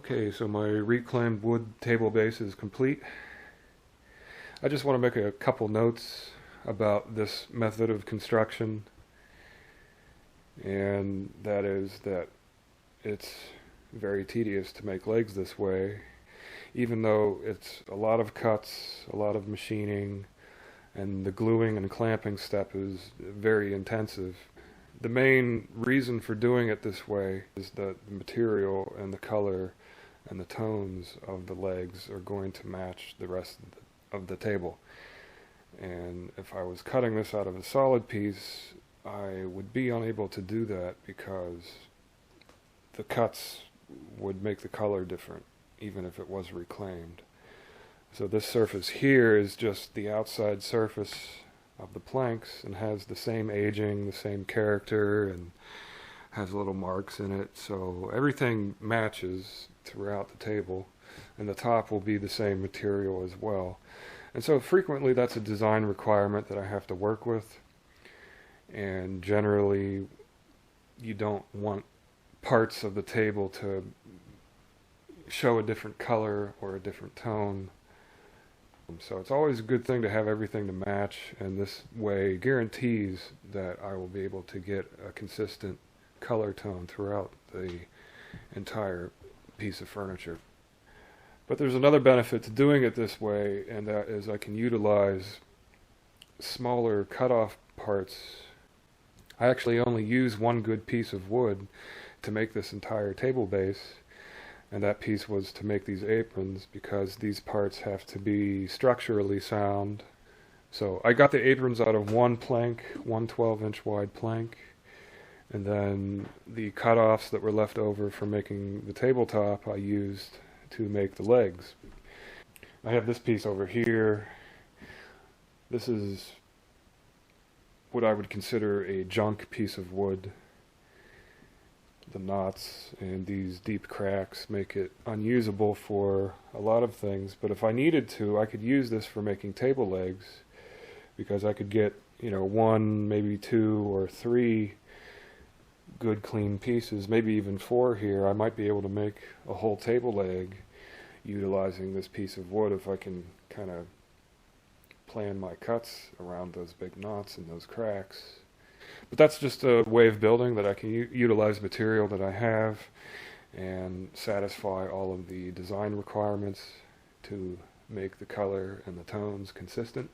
Okay, so my reclaimed wood table base is complete. I just want to make a couple notes about this method of construction, and that is that it's very tedious to make legs this way, even though it's a lot of cuts, a lot of machining, and the gluing and clamping step is very intensive. The main reason for doing it this way is that the material and the color and the tones of the legs are going to match the rest of the table. And if I was cutting this out of a solid piece, I would be unable to do that because the cuts would make the color different, even if it was reclaimed. So this surface here is just the outside surface of the planks and has the same aging, the same character, and has little marks in it. So everything matches throughout the table, and the top will be the same material as well. And so frequently that's a design requirement that I have to work with, and generally you don't want parts of the table to show a different color or a different tone. So it's always a good thing to have everything to match, and this way guarantees that I will be able to get a consistent color tone throughout the entire piece of furniture. But there's another benefit to doing it this way, and that is I can utilize smaller cut-off parts. I actually only use one good piece of wood to make this entire table base, and that piece was to make these aprons because these parts have to be structurally sound. So I got the aprons out of one plank, one 12-inch wide plank, and then the cut-offs that were left over from making the tabletop I used to make the legs. I have this piece over here. This is what I would consider a junk piece of wood. The knots and these deep cracks make it unusable for a lot of things, but if I needed to, I could use this for making table legs, because I could get, one, maybe two or three good clean pieces, maybe even four here. I might be able to make a whole table leg utilizing this piece of wood if I can kind of plan my cuts around those big knots and those cracks. But that's just a way of building that I can utilize material that I have and satisfy all of the design requirements to make the color and the tones consistent.